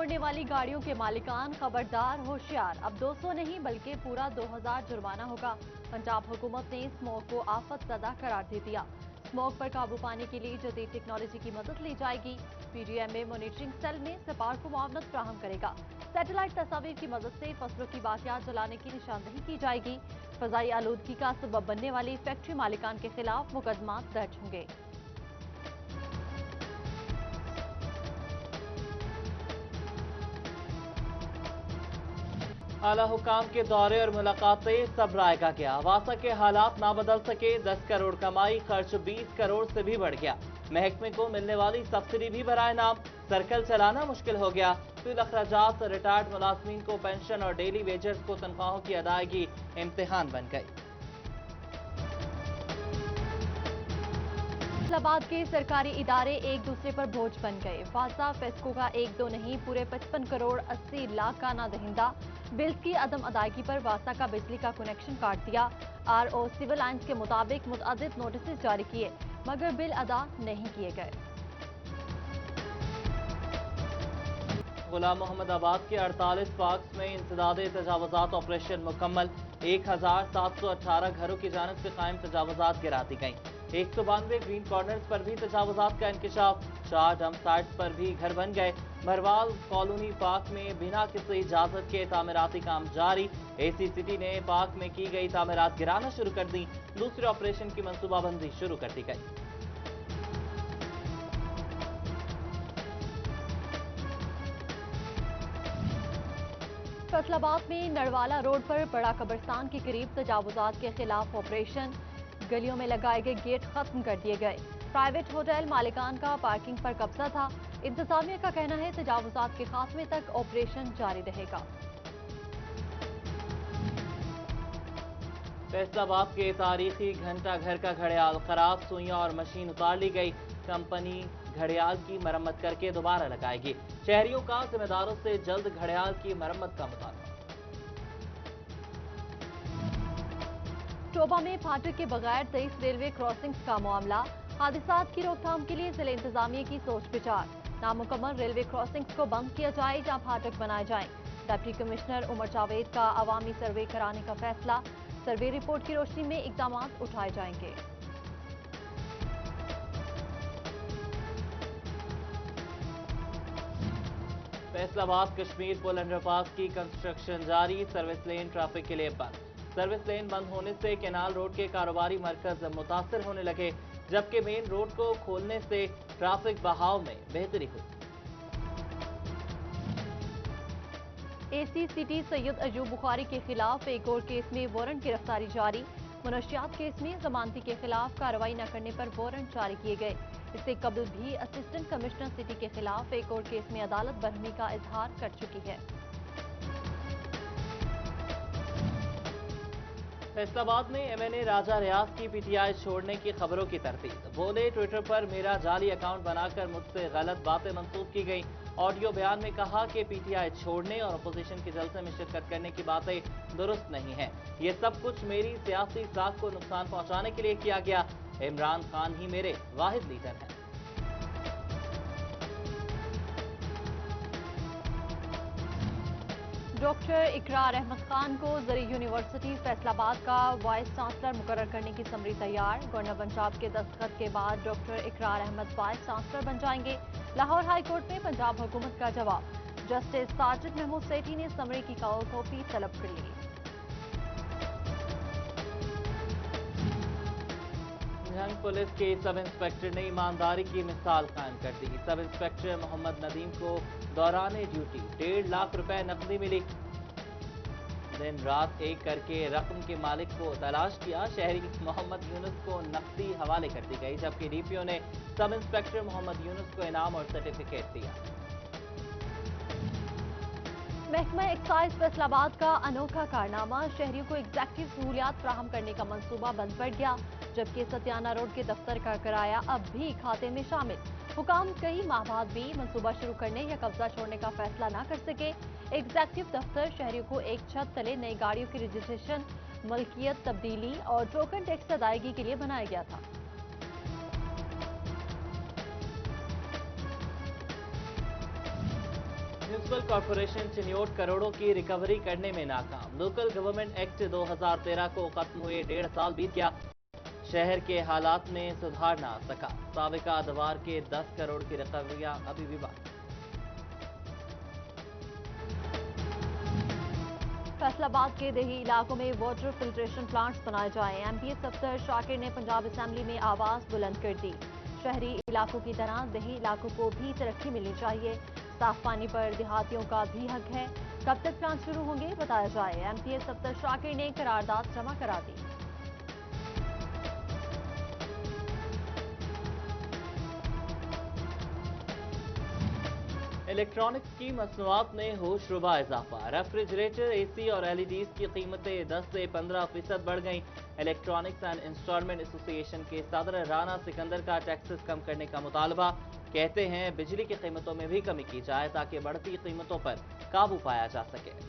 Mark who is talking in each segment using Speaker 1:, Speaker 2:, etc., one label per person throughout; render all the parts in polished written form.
Speaker 1: छोड़ने वाली गाड़ियों के मालिकान खबरदार होशियार, अब 200 नहीं बल्कि पूरा 2000 जुर्माना होगा। पंजाब हुकूमत ने स्मोक को आफत ज़दा करार दे दिया। स्मोक पर काबू पाने के लिए जदीद टेक्नोलॉजी की मदद ली जाएगी। PDMA मॉनिटरिंग सेल में सिपार को मुआवनत फ्राहम करेगा। सैटेलाइट तस्वीर की मदद से फसलों की बाकियात जलाने की निशानदही की जाएगी। फजाई आलूदगी का सबब बनने वाली फैक्ट्री मालिकान के खिलाफ मुकदमा दर्ज होंगे।
Speaker 2: आला हुकाम के दौरे और मुलाकातें सब रायगा गया। वासा के हालात ना बदल सके, 10 करोड़ कमाई, खर्च 20 करोड़ से भी बढ़ गया। महकमे को मिलने वाली सब्सिडी भी बराए नाम, सर्कल चलाना मुश्किल हो गया। फिर अखराजात, रिटायर्ड मुलाजमीन को पेंशन और डेली वेजर्स को तनख्वाहों की अदायगी इम्तिहान बन गई।
Speaker 1: फैसलाबाद के सरकारी इदारे एक दूसरे पर बोझ बन गए। वासा फेस्को का 1-2 नहीं पूरे 55 करोड़ 80 लाख का ना दहिंदा। बिल्स की अदम अदायगी पर वासा का बिजली का कनेक्शन काट दिया। RO सिविल लाइन्स के मुताबिक मुतअद्दिद नोटिस जारी किए मगर बिल अदा नहीं किए गए।
Speaker 2: गुलाम मोहम्मद आबाद के 48 पार्क्स में इंसदाद तजावुजात ऑपरेशन मुकम्मल। 1718 घरों की जानिब से कायम तजावुजात गिरा दी गई। 192 ग्रीन कॉर्नर्स पर भी तजावुजात का इंकशाफ। 4 डंप साइट्स पर भी घर बन गए। भरवाल कॉलोनी पार्क में बिना किसी इजाजत के तामीराती काम जारी। AC सिटी ने पार्क में की गई तामीरात गिराना शुरू कर दी। दूसरे ऑपरेशन की मंसूबाबंदी शुरू कर दी गई।
Speaker 1: फैसलाबाद में नड़वाला रोड पर बड़ा कब्रिस्तान के करीब तजावुजात के खिलाफ ऑपरेशन। गलियों में लगाए गए गेट खत्म कर दिए गए। प्राइवेट होटल मालिकान का पार्किंग पर कब्जा था। इंतजामिया का कहना है तजावुजात के खात्मे तक ऑपरेशन जारी रहेगा।
Speaker 2: फैसलाबाद के तारीखी घंटा घर का घड़ियाल खराब, सुइयां और मशीन उतार ली गई। कंपनी घड़ियाल की मरम्मत करके दोबारा लगाएगी। शहरियों का जिम्मेदारों से जल्द घड़ियाल की मरम्मत का मुतालबा।
Speaker 1: टोबा में फाटक के बगैर 23 रेलवे क्रॉसिंग्स का मामला। हादसात की रोकथाम के लिए जिले इंतजामिया की सोच विचार। नामुकम्मल रेलवे क्रॉसिंग्स को बंद किया जाए या फाटक बनाए जाएं। डिप्टी कमिश्नर उमर जावेद का अवामी सर्वे कराने का फैसला। सर्वे रिपोर्ट की रोशनी में इकदाम उठाए जाएंगे।
Speaker 2: फैसलाबाद कश्मीर पुल अंडरपास की कंस्ट्रक्शन जारी। सर्विस लेन ट्रैफिक के लिए बंद। सर्विस लेन बंद होने से केनाल रोड के कारोबारी मरकज मुतासर होने लगे, जबकि मेन रोड को खोलने से ट्रैफिक बहाव में बेहतरी हुई।
Speaker 1: AC सिटी सैयद अयूब बुखारी के खिलाफ एक और केस में वारंट गिरफ्तारी जारी। मुनशियात केस में जमानती के खिलाफ कार्रवाई न करने पर वारंट जारी किए गए। इससे कबल भी असिस्टेंट कमिश्नर सिटी के खिलाफ एक और केस में अदालत बरहमी का इजहार कर चुकी है।
Speaker 2: फैसलाबाद में MNA राजा रियाज की PTI छोड़ने की खबरों की तरतीब। बोले, ट्विटर पर मेरा जाली अकाउंट बनाकर मुझसे गलत बातें मंसूब की गई। ऑडियो बयान में कहा कि PTI छोड़ने और अपोजिशन के जलसे में शिरकत करने की बातें दुरुस्त नहीं है। ये सब कुछ मेरी सियासी साख को नुकसान पहुंचाने के लिए किया गया। इमरान खान ही मेरे वाहिद लीडर हैं।
Speaker 1: डॉक्टर इकरार अहमद खान को जरी यूनिवर्सिटी फैसलाबाद का वाइस चांसलर मुकर्रर करने की समरी तैयार। गवर्नर पंजाब के दस्तखत के बाद डॉक्टर इकरार अहमद वाइस चांसलर बन जाएंगे। लाहौर हाई कोर्ट में पंजाब हुकूमत का जवाब। जस्टिस साजिद महमूद सेठी ने समरी की कॉपी तलब कर ली।
Speaker 2: झंग पुलिस के सब इंस्पेक्टर ने ईमानदारी की मिसाल कायम कर दी। सब इंस्पेक्टर मोहम्मद नदीम को दौरान ड्यूटी 1.5 लाख रुपए नकदी मिली। दिन रात एक करके रकम के मालिक को तलाश किया। शहरी मोहम्मद यूनुस को नकदी हवाले कर दी गई, जबकि DPO ने सब इंस्पेक्टर मोहम्मद यूनुस को इनाम और सर्टिफिकेट दिया।
Speaker 1: महकमा एक्साइज फैसलाबाद का अनोखा कारनामा। शहरियों को एग्जैक्टिव सहूलियात फराहम करने का मंसूबा बंद पड़ गया, जबकि सत्याना रोड के दफ्तर का किराया अब भी खाते में शामिल। हुकाम कई माह बाद भी मंसूबा शुरू करने या कब्जा छोड़ने का फैसला न कर सके। एग्जैक्टिव दफ्तर शहरियों को एक छत तले नई गाड़ियों की रजिस्ट्रेशन, मलकियत तब्दीली और टोकन टैक्स अदायगी के लिए बनाया गया था।
Speaker 2: म्यूनिसिपल कॉरपोरेशन चिन्योट करोड़ों की रिकवरी करने में नाकाम। लोकल गवर्नमेंट एक्ट 2013 को खत्म हुए 1.5 साल बीत गया। शहर के हालात में सुधार ना सका। साबिका अदवार के 10 करोड़ की रिकवरियां अभी भी बाकी।
Speaker 1: फैसलाबाद के देही इलाकों में वाटर फिल्ट्रेशन प्लांट्स बनाए जाएं। एमपीए सफ्तर शाकिर ने पंजाब असेंबली में आवाज बुलंद कर दी। शहरी इलाकों की तरह देही इलाकों को भी तरक्की मिलनी चाहिए। साफ पानी पर देहातियों का भी हक है। कब तक प्लांट शुरू होंगे बताया जाए। एमपीए सफ्तर शाकिर ने करारदाद जमा करा दी।
Speaker 2: इलेक्ट्रॉनिक्स की मसनूआत में होशरुबा इजाफा। रेफ्रिजरेटर, एसी और एलईडीज की कीमतें 10 से 15% बढ़ गईं। इलेक्ट्रॉनिक्स एंड इंस्टॉलमेंट एसोसिएशन के सदर राना सिकंदर का टैक्सेस कम करने का मुतालबा। कहते हैं बिजली की कीमतों में भी कमी की जाए ताकि बढ़ती कीमतों पर काबू पाया जा सके।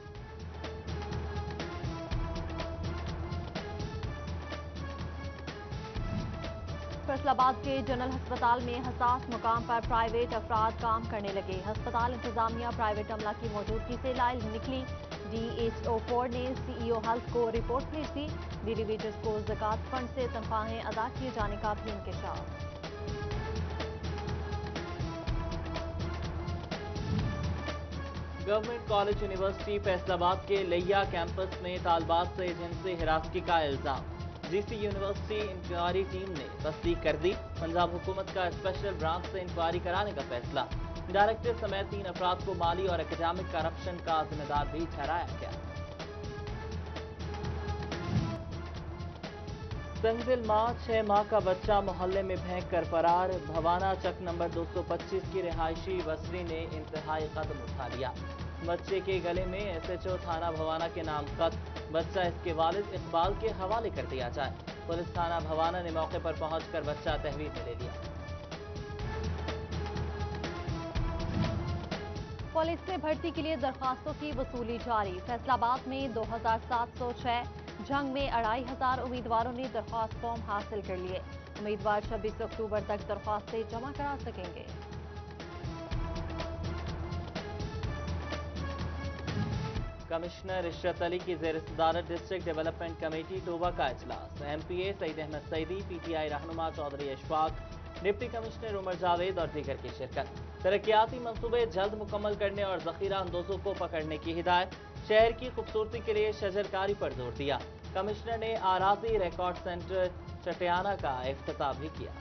Speaker 1: फैसलाबाद के जनरल अस्पताल में हसास मुकाम पर प्राइवेट अफराद काम करने लगे। अस्पताल इंतजामिया प्राइवेट अमला की मौजूदगी से लाइल निकली। DHO4 ने CEO हेल्थ को रिपोर्ट भेज दी। डेलीवेटर्स को ज़कात फंड से तनख्वाहें अदा किए जाने का भी इंकशाफ।
Speaker 2: गवर्नमेंट कॉलेज यूनिवर्सिटी फैसलाबाद के लिया कैंपस में तालबात से जिनसी हिरासगी का इल्जाम। जीसी यूनिवर्सिटी इंक्वायरी टीम ने तस्दीक कर दी। पंजाब हुकूमत का स्पेशल ब्रांच से इंक्वायरी कराने का फैसला। डायरेक्टर समेत 3 अफराद को माली और एकेडमिक करप्शन का जिम्मेदार भी ठहराया गया। तंजिल मां 6 माह का बच्चा मोहल्ले में फेंक कर फरार। भवाना चक नंबर 225 की रिहायशी बसरी ने इंतहाई कदम उठा लिया। बच्चे के गले में SHO थाना भवाना के नाम खत। बच्चा इसके वालिद इकबाल के हवाले कर दिया जाए। पुलिस थाना भवाना ने मौके पर पहुंचकर बच्चा तहवील में ले लिया।
Speaker 1: पुलिस में भर्ती के लिए दरखास्तों की वसूली जारी। फैसलाबाद में 2706, जंग में 2500 उम्मीदवारों ने दरख्वास्त फॉर्म हासिल कर लिए। उम्मीदवार 26 अक्टूबर तक दरख्वास्तें जमा करा सकेंगे।
Speaker 2: कमिश्नर इशरत अली की ज़ेर सदारत डिस्ट्रिक्ट डेवलपमेंट कमेटी टोबा का इजलास। MPA सईद अहमद सईदी, PTI रहनुमा चौधरी अशफाक, डिप्टी कमिश्नर उमर जावेद और दीगर की शिरकत। तरक्याती मंसूबे जल्द मुकम्मल करने और जखीरा अंदोजों को पकड़ने की हिदायत। शहर की खूबसूरती के लिए शजरकारी पर जोर दिया। कमिश्नर ने आराजी रिकॉर्ड सेंटर चटियाना का इफ्तिताह भी किया।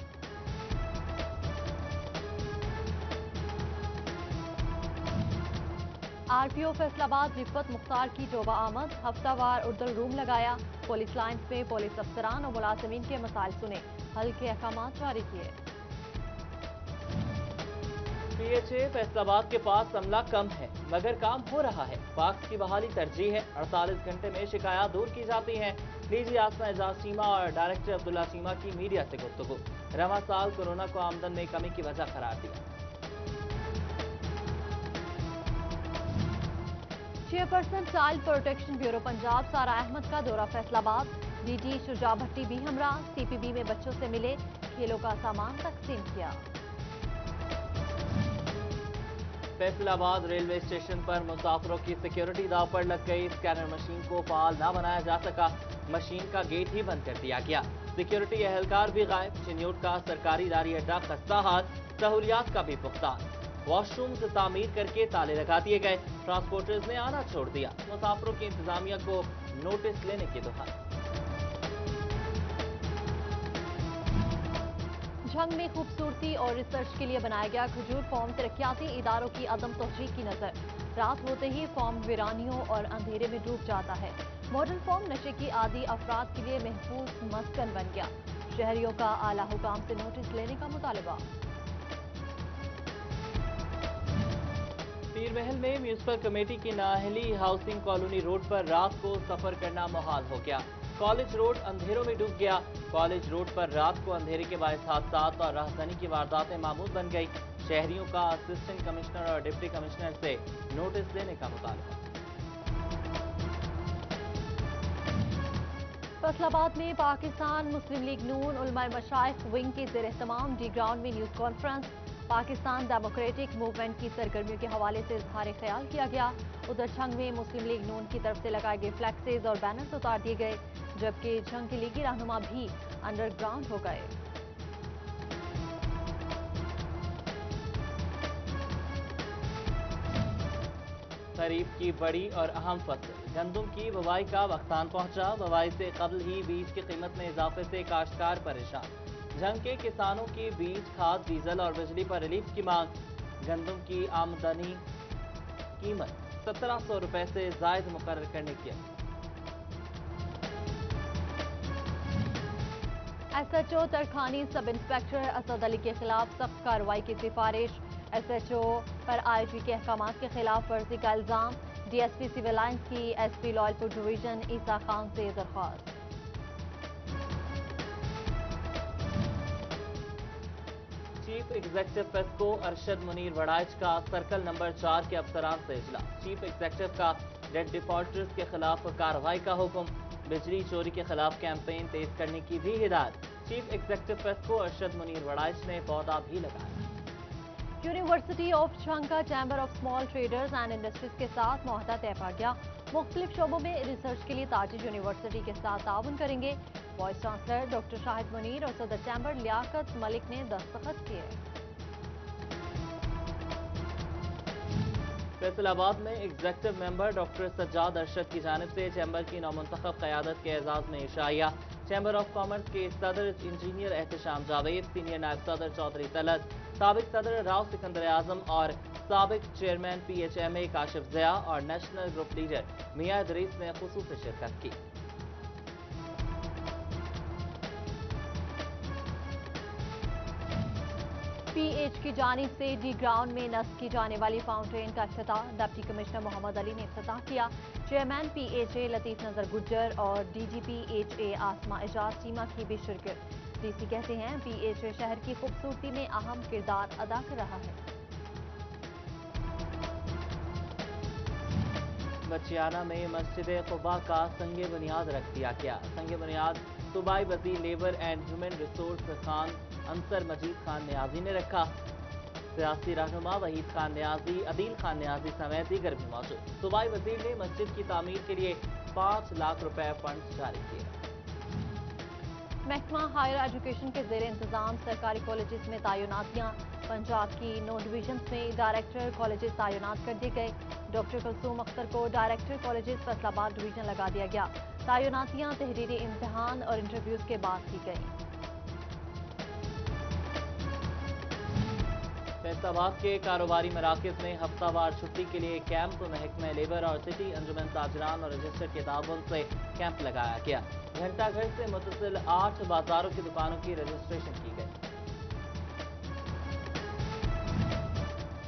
Speaker 1: RPO फैसलाबाद रिफत मुख्तार की टोबा आमद। हफ्तावार उर्दू रूम लगाया। पुलिस लाइन्स में पुलिस अफसरान और मुलाजिमीन के मसाइल सुने, हल के अहकाम जारी किए।
Speaker 2: PHA फैसलाबाद के पास अमला कम है मगर काम हो रहा है। पाक्स की बहाली तरजीह है। 48 घंटे में शिकायत दूर की जाती हैं। DG आसमा एजाज चीमा और डायरेक्टर अब्दुल्ला चीमा की मीडिया से गुफ्तगू। रवा साल कोरोना को आमदन में कमी की वजह करार दिया।
Speaker 1: Chairperson child protection bureau Punjab सारा अहमद का दौरा फैसलाबाद। DG शुजा भट्टी भी हमरा। CPB में बच्चों से मिले, खेलों का सामान तकसीम किया।
Speaker 2: फैसलाबाद रेलवे स्टेशन पर मुसाफिरों की सिक्योरिटी दाव पर लग गई। स्कैनर मशीन को फाल ना बनाया जा सका। मशीन का गेट ही बंद कर दिया गया। सिक्योरिटी एहलकार भी गायब। चिन्योट का सरकारी दारी अड्डा खस्ता हाल, सहूलियात का भी फुकदान। वॉशरूम्स तामीर करके ताले लगा दिए गए। ट्रांसपोर्टर्स ने आना छोड़ दिया। मुसाफिरों की इंतजामिया को नोटिस लेने की दुहाई।
Speaker 1: झंग में खूबसूरती और रिसर्च के लिए बनाया गया खजूर फॉर्म तरक्याती इदारों की अदम तोजही की नजर। रात होते ही फॉर्म वीरानियों और अंधेरे में डूब जाता है। मॉडल फॉर्म नशे की आदि अफराद के लिए महफूज मस्कन बन गया। शहरियों का आला हुकाम से नोटिस लेने का मुतालबा।
Speaker 2: पीरमहल में म्यूनिसिपल कमेटी की नाअहली। हाउसिंग कॉलोनी रोड पर रात को सफर करना मुहाल हो गया। कॉलेज रोड अंधेरों में डूब गया। कॉलेज रोड पर रात को अंधेरे के बायस हादसात और राहजनी की वारदातें मामूल बन गई। शहरियों का असिस्टेंट कमिश्नर और डिप्टी कमिश्नर से नोटिस लेने का मुतालबा।
Speaker 1: फैसलाबाद में पाकिस्तान मुस्लिम लीग नून उलमा मशाइख विंग के ज़ेर एहतमाम डी ग्राउंड में news conference. Pakistan democratic movement की सरगर्मियों के हवाले से इजहार ख्याल किया गया। उधर झंग में मुस्लिम लीग नून की तरफ से लगाए गए फ्लैक्सेज और बैनर्स उतार दिए गए, जबकि झंग के लीगी रहनुमा भी अंडरग्राउंड हो गए।
Speaker 2: खरीफ की बड़ी और अहम फसल गंदम की बुवाई का वक्तान पहुंचा। बुवाई से कबल ही बीज की कीमत में इजाफे से काश्तकार परेशान। झंग के किसानों की बीज, खाद, डीजल और बिजली पर रिलीफ की मांग। गंदम की आमदनी कीमत 1700 रुपए से जायद मुकर्रर करने की appeal.
Speaker 1: SHO तरखानी sub inspector Asad Ali के खिलाफ सख्त कार्रवाई की सिफारिश। SHO पर IG के अहकामात के खिलाफ वर्जी का इल्जाम। DSP सिविल लाइंस की SP लॉयलपुर डिवीजन ईसा खान से दरख्वास्त।
Speaker 2: Chief executive FESCO Arshad Munir Waraich का सर्कल नंबर 4 के अफसरान से इजलास। चीफ एग्जेक्टिव का डेट डिफॉल्टर्स के खिलाफ कार्रवाई का हुक्म। बिजली चोरी के खिलाफ कैंपेन तेज करने की भी हिदायत। Chief executive FESCO Arshad Munir Waraich ने पौधा भी लगाया।
Speaker 1: यूनिवर्सिटी ऑफ झंग का chamber of small traders and industries के साथ मुआहदा तय पा गया। मुख्तलिफ शोबों में रिसर्च के लिए ताजिज यूनिवर्सिटी के साथ ताउन करेंगे। Vice chancellor doctor Shahid Munir और सदर चैम्बर लियाकत मलिक ने दस्तखत किए।
Speaker 2: फैसलाबाद में executive member doctor Sajjad Arshad की जानिब से चैम्बर की नौमुंतखब क़यादत के एजाज में इशाइया। चैम्बर ऑफ कॉमर्स के सदर इंजीनियर एहतशाम जावेद, सीनियर नायब सदर चौधरी तलत, साबिक सदर राव सिकंदर आजम और साबिक चेयरमैन PHMA काशिफ ज़िया और नेशनल ग्रुप लीडर मियां इदरीस ने खुसूसी शिरकत की।
Speaker 1: PH की जानिब से डी ग्राउंड में नस्ब की जाने वाली फाउंटेन का इफ्तिताह डिप्टी कमिश्नर मोहम्मद अली ने इफ्तिताह किया। चेयरमैन PHA लतीफ नजर गुज्जर और DGP HA आसमा एजाज चीमा की भी शिरकत। DC कहते हैं PHA शहर की खूबसूरती में अहम किरदार अदा कर रहा है।
Speaker 2: बचियाना में मस्जिद क़ुबा का संग बुनियाद रख दिया गया। संग बुनियाद सूबाई वज़ीर labour and human resource Khan Ansar Majeed Khan Niazi ने रखा। सियासी रहनुमा वहीद खान न्याजी, अदील खान न्याजी समेत दीगर भी मौजूद। सूबाई वज़ीर ने मस्जिद की तामीर के लिए 5 लाख रुपए फंड जारी किए।
Speaker 1: महकमा हायर एजुकेशन के ज़ेर इंतजाम सरकारी कॉलेजेस में तैनातियां। पंजाब की 9 डिवीजन्स में डायरेक्टर कॉलेजेस तैनात कर दिए गए। डॉक्टर कुलसूम अख्तर को डायरेक्टर कॉलेजेस फैसलाबाद डिवीजन लगा दिया गया। तैनातियां तहरीरी इम्तिहान और इंटरव्यूज के बाद की गई।
Speaker 2: फैसलाबाद के कारोबारी मराकज में हफ्तावार छुट्टी के लिए कैंप महकमा लेबर और सिटी अंजुमन ताजरान और रजिस्टर के ताउन से कैंप लगाया गया। घंटाघर से मुतसिल 8 बाजारों की दुकानों की रजिस्ट्रेशन की गई।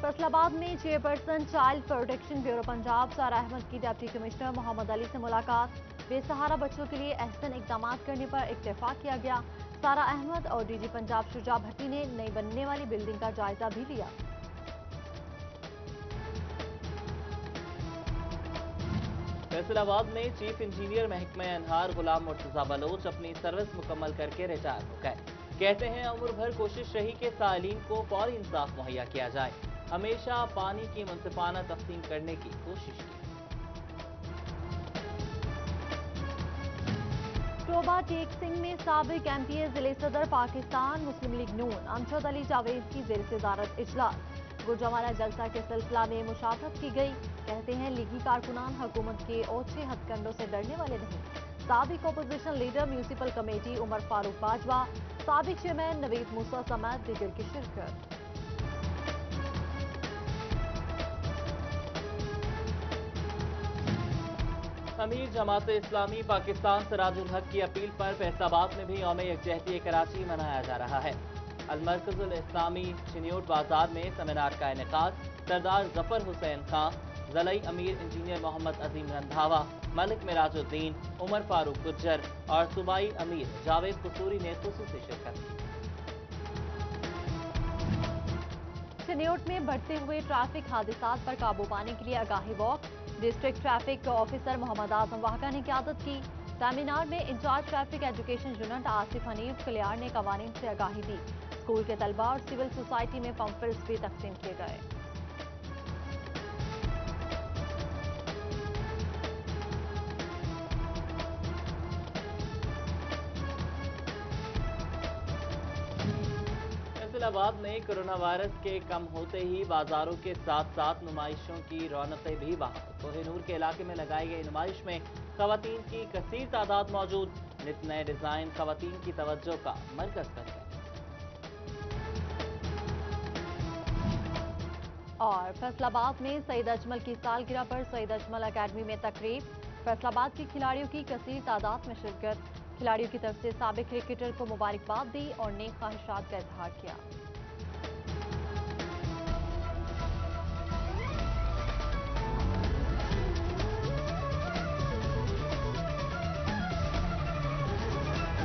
Speaker 1: फैसलाबाद में chairperson child protection bureau Punjab सारा अहमद की डिप्टी कमिश्नर मोहम्मद अली से मुलाकात। बेसहारा बच्चों के लिए अहसन इकदाम करने पर इत्तेफाक किया गया। सारा अहमद और DG पंजाब शुजा भट्टी ने नई बनने वाली बिल्डिंग का जायजा भी लिया।
Speaker 2: फैसलाबाद में चीफ इंजीनियर महकमा अनहार गुलाम मुर्तजा बलोच अपनी सर्विस मुकम्मल करके रिटायर हो गए। कहते हैं उम्र भर कोशिश रही कि साइलिन को फौरी इंसाफ मुहैया किया जाए। हमेशा पानी की मुनसिफाना तकसीम करने की कोशिश की।
Speaker 1: टोबा टेक सिंह में साबिक MPA जिले सदर पाकिस्तान मुस्लिम लीग नून अमजद अली जावेद की जेर सदारत इजलास। गुजरावाला जलसा के सिलसिला में मुशावरत की गई। कहते हैं लीगी कारकुनान हुकूमत के ओछे हथकंडों से डरने वाले नहीं। साबिक opposition leader municipal committee Umar Farooq Bajwa, साबिक चेयरमैन नवीद मूसा समेत दीगर की शिरकत।
Speaker 2: अमीर जमात इस्लामी पाकिस्तान सिराजुल हक की अपील पर फैसलाबाद में भी यौम यकजहती कराची मनाया जा रहा है। अलमरकजुल इस्लामी चिन्योट बाजार में सेमिनार का इनेकाद। सरदार जफर हुसैन खां, ज़लई अमीर इंजीनियर मोहम्मद अजीम रंधावा, मलिक मिराजुद्दीन, उमर फारूक गुज्जर और सूबाई अमीर जावेद कसूरी ने खुसूसी शिरकत की।
Speaker 1: चिन्योट में बढ़ते हुए ट्रैफिक हादसात पर काबू पाने के लिए आगाही walk. District traffic officer Mohammad Azam Wahka ने क़यादत की। सेमिनार में in charge traffic education unit Asif Hanif Kaliyar ने कवानीन से आगाही दी। स्कूल के तलबा और सिविल सोसाइटी में पम्फलेट्स भी तकसीम किए गए।
Speaker 2: फैसलाबाद में कोरोना वायरस के कम होते ही बाजारों के साथ साथ नुमाइशों की रौनकें भी बहाल। कोहिनूर के इलाके में लगाई गई नुमाइश में खवातीन की कसीर तादाद मौजूद। नित नए डिजाइन खवातीन की तवज्जो का मरकज बन गए।
Speaker 1: और फैसलाबाद में सईद अजमल की सालगिरह पर सईद अजमल अकेडमी में तकरीब। फैसलाबाद के खिलाड़ियों की कसीर तादाद में शिरकत। खिलाड़ियों की तरफ से साबिक क्रिकेटर को मुबारकबाद दी और नेक ख्वाहिशात का इजहार किया।